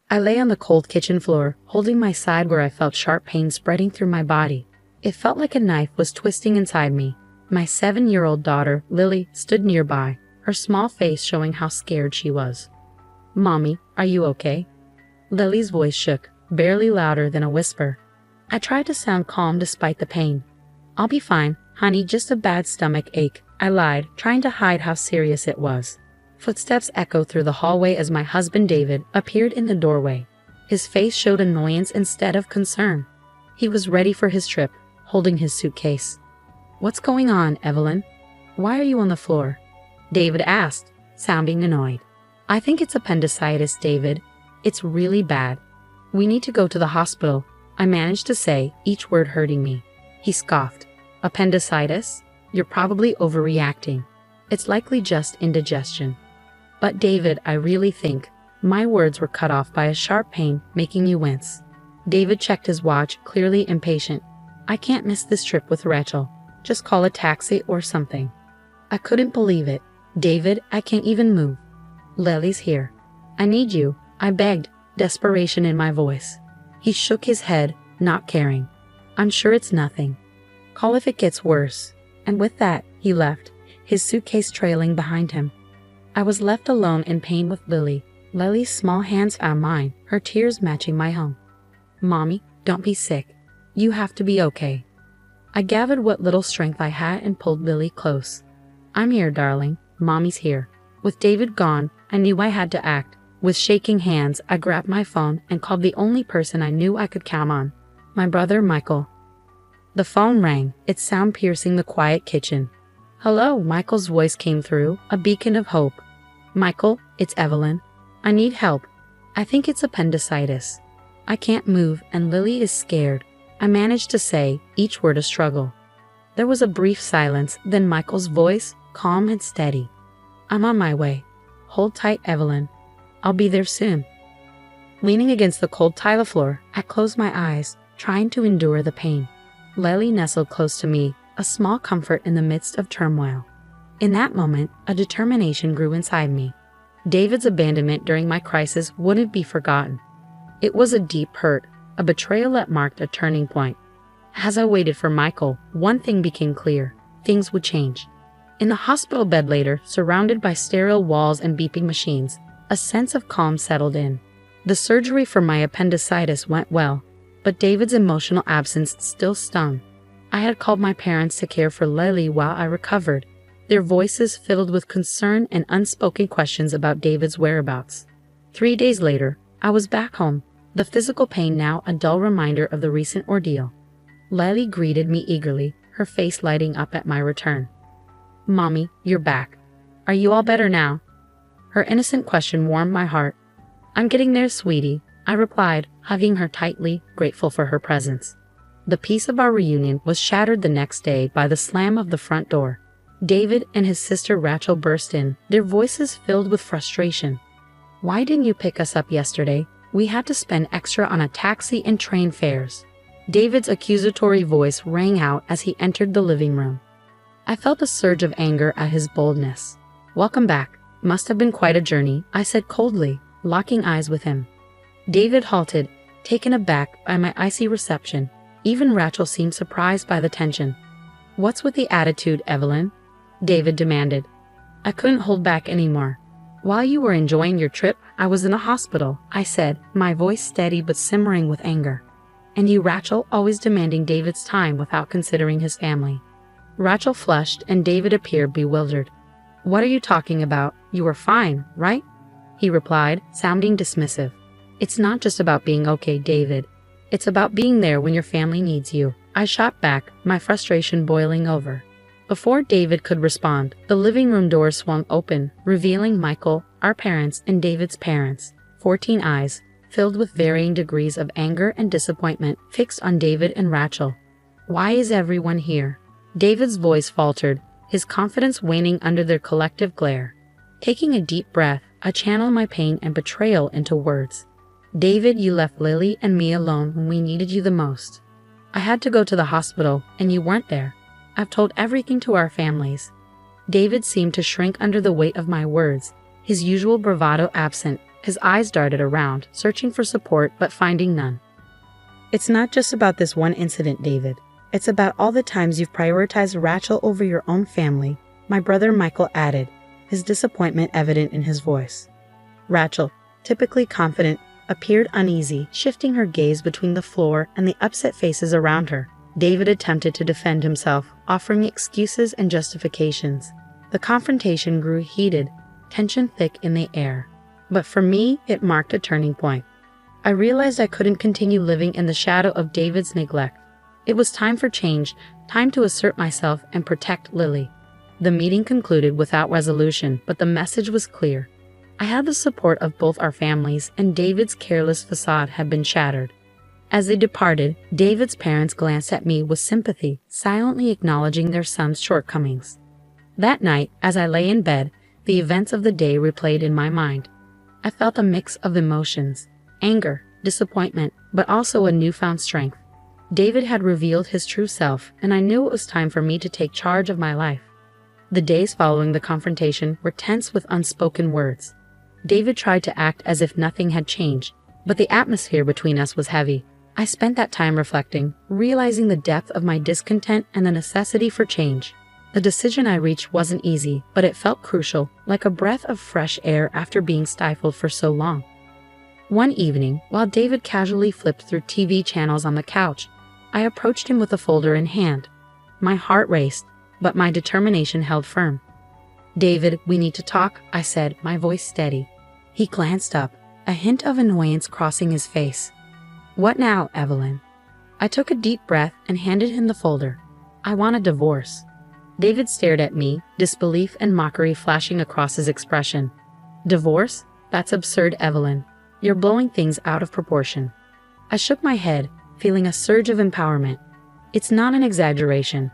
I lay on the cold kitchen floor, holding my side where I felt sharp pain spreading through my body. It felt like a knife was twisting inside me. My 7-year-old daughter, Lily, stood nearby, her small face showing how scared she was. "Mommy, are you okay?" Lily's voice shook, barely louder than a whisper. I tried to sound calm despite the pain. "I'll be fine, honey, just a bad stomach ache," I lied, trying to hide how serious it was. Footsteps echoed through the hallway as my husband David appeared in the doorway. His face showed annoyance instead of concern. He was ready for his trip, holding his suitcase. "What's going on, Evelyn? Why are you on the floor?" David asked, sounding annoyed. "I think it's appendicitis, David. It's really bad. We need to go to the hospital," I managed to say, each word hurting me. He scoffed. "Appendicitis? You're probably overreacting. It's likely just indigestion." "But David, I really think..." My words were cut off by a sharp pain, making you wince. David checked his watch, clearly impatient. "I can't miss this trip with Rachel. Just call a taxi or something." I couldn't believe it. "David, I can't even move. Lily's here. I need you," I begged, desperation in my voice. He shook his head, not caring. "I'm sure it's nothing. Call if it gets worse." And with that, he left, his suitcase trailing behind him. I was left alone in pain with Lily. Lily's small hands found mine, her tears matching my own. "Mommy, don't be sick. You have to be okay." I gathered what little strength I had and pulled Lily close. "I'm here, darling. Mommy's here." With David gone, I knew I had to act. With shaking hands, I grabbed my phone and called the only person I knew I could count on, my brother Michael. The phone rang, its sound piercing the quiet kitchen. "Hello," Michael's voice came through, a beacon of hope. "Michael, it's Evelyn. I need help. I think it's appendicitis. I can't move and Lily is scared," I managed to say, each word a struggle. There was a brief silence, then Michael's voice, calm and steady. "I'm on my way. Hold tight, Evelyn. I'll be there soon." Leaning against the cold tile floor, I closed my eyes, trying to endure the pain. Lily nestled close to me, a small comfort in the midst of turmoil. In that moment, a determination grew inside me. David's abandonment during my crisis wouldn't be forgotten. It was a deep hurt, a betrayal that marked a turning point. As I waited for Michael, one thing became clear: things would change. In the hospital bed later, surrounded by sterile walls and beeping machines, a sense of calm settled in. The surgery for my appendicitis went well, but David's emotional absence still stung. I had called my parents to care for Lily while I recovered, their voices filled with concern and unspoken questions about David's whereabouts. 3 days later, I was back home, the physical pain now a dull reminder of the recent ordeal. Lily greeted me eagerly, her face lighting up at my return. "Mommy, you're back. Are you all better now?" Her innocent question warmed my heart. "I'm getting there, sweetie," I replied, hugging her tightly, grateful for her presence. The peace of our reunion was shattered the next day by the slam of the front door. David and his sister Rachel burst in, their voices filled with frustration. "Why didn't you pick us up yesterday? We had to spend extra on a taxi and train fares." David's accusatory voice rang out as he entered the living room. I felt a surge of anger at his boldness. "Welcome back. Must have been quite a journey," I said coldly, locking eyes with him. David halted, taken aback by my icy reception. Even Rachel seemed surprised by the tension. "What's with the attitude, Evelyn?" David demanded. I couldn't hold back anymore. "While you were enjoying your trip, I was in a hospital," I said, my voice steady but simmering with anger. "And you, Rachel, always demanding David's time without considering his family." Rachel flushed and David appeared bewildered. "What are you talking about? You were fine, right?" he replied, sounding dismissive. "It's not just about being okay, David. It's about being there when your family needs you," I shot back, my frustration boiling over. Before David could respond, the living room door swung open, revealing Michael, our parents, and David's parents. 14 eyes, filled with varying degrees of anger and disappointment, fixed on David and Rachel. "Why is everyone here?" David's voice faltered, his confidence waning under their collective glare. Taking a deep breath, I channeled my pain and betrayal into words. "David, you left Lily and me alone when we needed you the most. I had to go to the hospital, and you weren't there. I've told everything to our families." David seemed to shrink under the weight of my words, his usual bravado absent, His eyes darted around, searching for support but finding none. "It's not just about this one incident, David. It's about all the times you've prioritized Rachel over your own family," my brother Michael added, his disappointment evident in his voice. Rachel, typically confident, appeared uneasy, shifting her gaze between the floor and the upset faces around her. David attempted to defend himself, offering excuses and justifications. The confrontation grew heated, tension thick in the air. But for me, it marked a turning point. I realized I couldn't continue living in the shadow of David's neglect. It was time for change, time to assert myself and protect Lily. The meeting concluded without resolution, but the message was clear. I had the support of both our families, and David's careless facade had been shattered. As they departed, David's parents glanced at me with sympathy, silently acknowledging their son's shortcomings. That night, as I lay in bed, the events of the day replayed in my mind. I felt a mix of emotions: anger, disappointment, but also a newfound strength. David had revealed his true self, and I knew it was time for me to take charge of my life. The days following the confrontation were tense with unspoken words. David tried to act as if nothing had changed, but the atmosphere between us was heavy. I spent that time reflecting, realizing the depth of my discontent and the necessity for change. The decision I reached wasn't easy, but it felt crucial, like a breath of fresh air after being stifled for so long. One evening, while David casually flipped through TV channels on the couch, I approached him with a folder in hand. My heart raced, but my determination held firm. "David, we need to talk," I said, my voice steady. He glanced up, a hint of annoyance crossing his face. "What now, Evelyn?" I took a deep breath and handed him the folder. "I want a divorce." David stared at me, disbelief and mockery flashing across his expression. "Divorce? That's absurd, Evelyn. You're blowing things out of proportion." I shook my head, feeling a surge of empowerment. "It's not an exaggeration.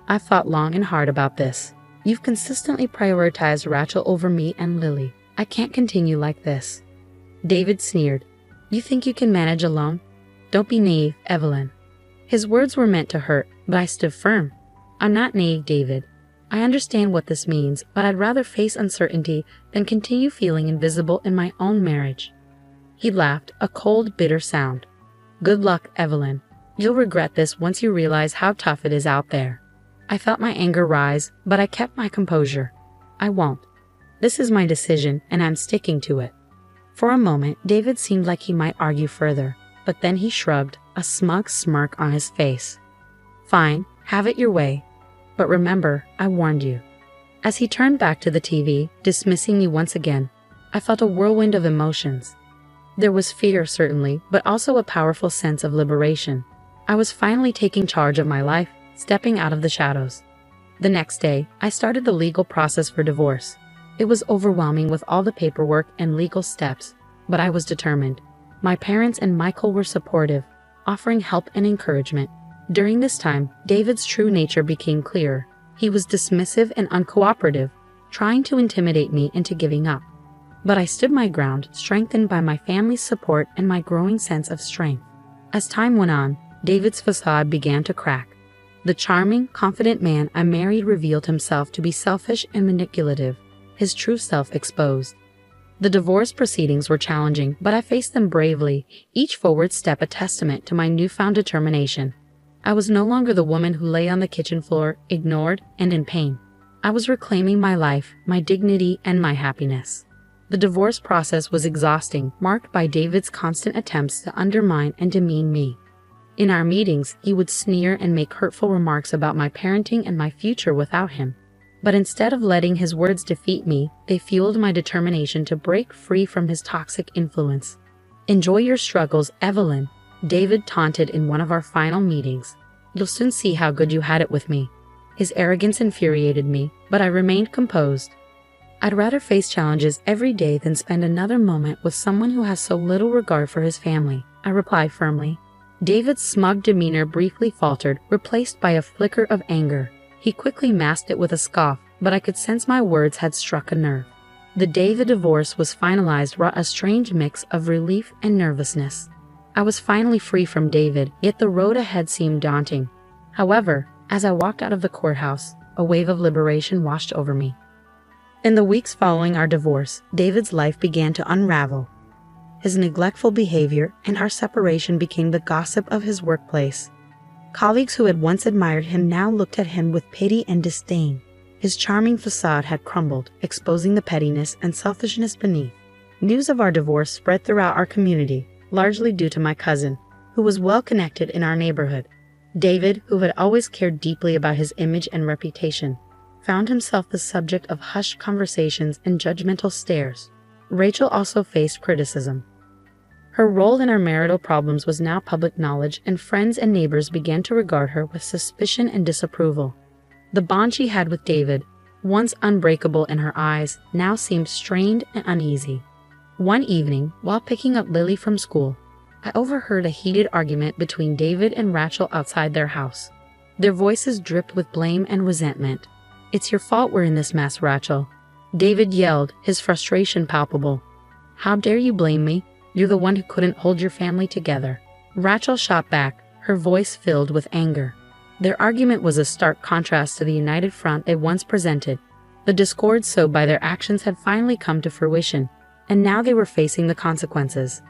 I've thought long and hard about this. You've consistently prioritized Rachel over me and Lily. I can't continue like this." David sneered. "You think you can manage alone? Don't be naive, Evelyn." His words were meant to hurt, but I stood firm. "I'm not naive, David. I understand what this means, but I'd rather face uncertainty than continue feeling invisible in my own marriage." He laughed, a cold, bitter sound. "Good luck, Evelyn. You'll regret this once you realize how tough it is out there." I felt my anger rise, but I kept my composure. "I won't. This is my decision, and I'm sticking to it." For a moment, David seemed like he might argue further, but then he shrugged, a smug smirk on his face. "Fine, have it your way. But remember, I warned you." As he turned back to the TV, dismissing me once again, I felt a whirlwind of emotions. There was fear, certainly, but also a powerful sense of liberation. I was finally taking charge of my life, stepping out of the shadows. The next day, I started the legal process for divorce. It was overwhelming with all the paperwork and legal steps, but I was determined. My parents and Michael were supportive, offering help and encouragement. During this time, David's true nature became clearer. He was dismissive and uncooperative, trying to intimidate me into giving up. But I stood my ground, strengthened by my family's support and my growing sense of strength. As time went on, David's facade began to crack. The charming, confident man I married revealed himself to be selfish and manipulative, his true self exposed. The divorce proceedings were challenging, but I faced them bravely, each forward step a testament to my newfound determination. I was no longer the woman who lay on the kitchen floor, ignored and in pain. I was reclaiming my life, my dignity, and my happiness. The divorce process was exhausting, marked by David's constant attempts to undermine and demean me. In our meetings, he would sneer and make hurtful remarks about my parenting and my future without him. But instead of letting his words defeat me, they fueled my determination to break free from his toxic influence. "Enjoy your struggles, Evelyn," David taunted in one of our final meetings. "You'll soon see how good you had it with me." His arrogance infuriated me, but I remained composed. I'd rather face challenges every day than spend another moment with someone who has so little regard for his family, I replied firmly. David's smug demeanor briefly faltered, replaced by a flicker of anger. He quickly masked it with a scoff, but I could sense my words had struck a nerve. The day the divorce was finalized brought a strange mix of relief and nervousness. I was finally free from David, yet the road ahead seemed daunting. However, as I walked out of the courthouse, a wave of liberation washed over me. In the weeks following our divorce, David's life began to unravel. his neglectful behavior, and our separation became the gossip of his workplace. Colleagues who had once admired him now looked at him with pity and disdain. His charming facade had crumbled, exposing the pettiness and selfishness beneath. News of our divorce spread throughout our community, largely due to my cousin, who was well connected in our neighborhood. David, who had always cared deeply about his image and reputation, found himself the subject of hushed conversations and judgmental stares. Rachel also faced criticism. Her role in our marital problems was now public knowledge, and friends and neighbors began to regard her with suspicion and disapproval. The bond she had with David, once unbreakable in her eyes, now seemed strained and uneasy. One evening, while picking up Lily from school, I overheard a heated argument between David and Rachel outside their house. Their voices dripped with blame and resentment. "It's your fault we're in this mess, Rachel," David yelled, his frustration palpable. "How dare you blame me? You're the one who couldn't hold your family together." Rachel shot back, her voice filled with anger. Their argument was a stark contrast to the united front they once presented. The discord sowed by their actions had finally come to fruition, and now they were facing the consequences.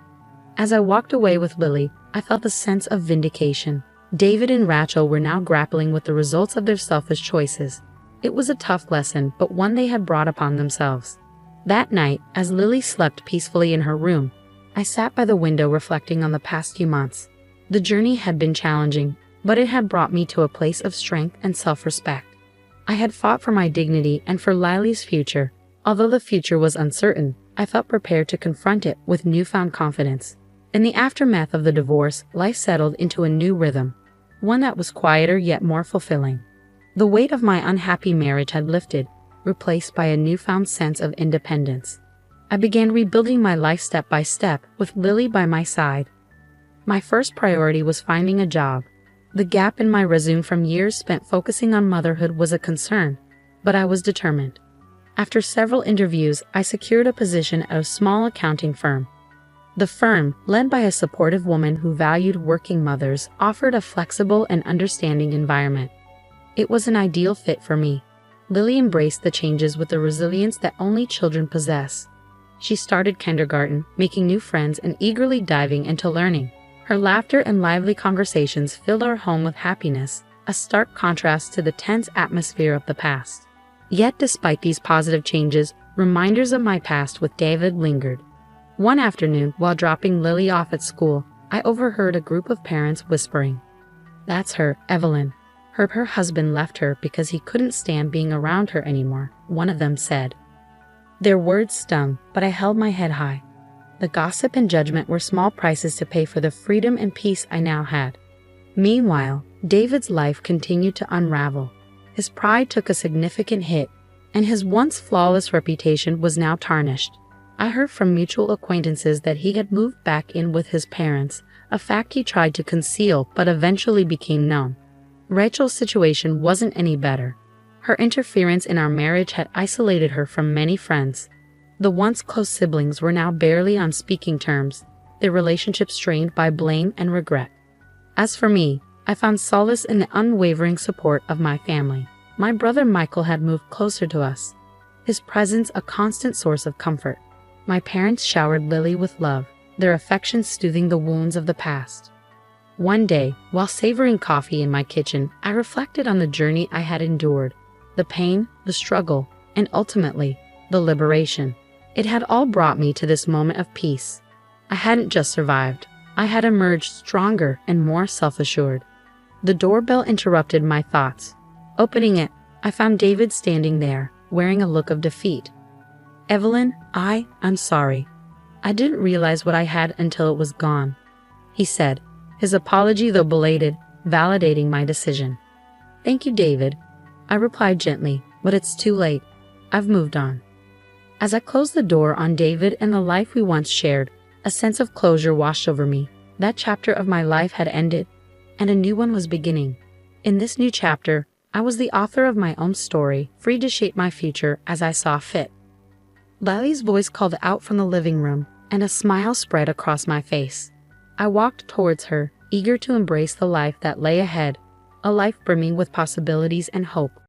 As I walked away with Lily, I felt a sense of vindication. David and Rachel were now grappling with the results of their selfish choices. It was a tough lesson, but one they had brought upon themselves. That night, as Lily slept peacefully in her room, I sat by the window reflecting on the past few months. The journey had been challenging, but it had brought me to a place of strength and self-respect. I had fought for my dignity and for Lily's future. Although the future was uncertain, I felt prepared to confront it with newfound confidence. In the aftermath of the divorce, life settled into a new rhythm, one that was quieter yet more fulfilling. The weight of my unhappy marriage had lifted, replaced by a newfound sense of independence. I began rebuilding my life step by step, with Lily by my side. My first priority was finding a job. The gap in my resume from years spent focusing on motherhood was a concern, but I was determined. After several interviews, I secured a position at a small accounting firm. The firm, led by a supportive woman who valued working mothers, offered a flexible and understanding environment. It was an ideal fit for me. Lily embraced the changes with the resilience that only children possess. She started kindergarten, making new friends and eagerly diving into learning. Her laughter and lively conversations filled our home with happiness, a stark contrast to the tense atmosphere of the past. Yet despite these positive changes, reminders of my past with David lingered. One afternoon, while dropping Lily off at school, I overheard a group of parents whispering, "That's her, Evelyn. Her husband left her because he couldn't stand being around her anymore," one of them said. Their words stung, but I held my head high. The gossip and judgment were small prices to pay for the freedom and peace I now had. Meanwhile, David's life continued to unravel. His pride took a significant hit, and his once flawless reputation was now tarnished. I heard from mutual acquaintances that he had moved back in with his parents, a fact he tried to conceal but eventually became known. Rachel's situation wasn't any better. Her interference in our marriage had isolated her from many friends. The once close siblings were now barely on speaking terms, their relationship strained by blame and regret. As for me, I found solace in the unwavering support of my family. My brother Michael had moved closer to us, his presence a constant source of comfort. My parents showered Lily with love, their affection soothing the wounds of the past. One day, while savoring coffee in my kitchen, I reflected on the journey I had endured, the pain, the struggle, and ultimately, the liberation. It had all brought me to this moment of peace. I hadn't just survived. I had emerged stronger and more self-assured. The doorbell interrupted my thoughts. Opening it, I found David standing there, wearing a look of defeat. "Evelyn, I'm sorry. I didn't realize what I had until it was gone," he said, his apology, though belated, validating my decision. "Thank you, David," I replied gently, "but it's too late. I've moved on." As I closed the door on David and the life we once shared, a sense of closure washed over me. That chapter of my life had ended, and a new one was beginning. In this new chapter, I was the author of my own story, free to shape my future as I saw fit. Lily's voice called out from the living room, and a smile spread across my face. I walked towards her, eager to embrace the life that lay ahead, a life brimming with possibilities and hope.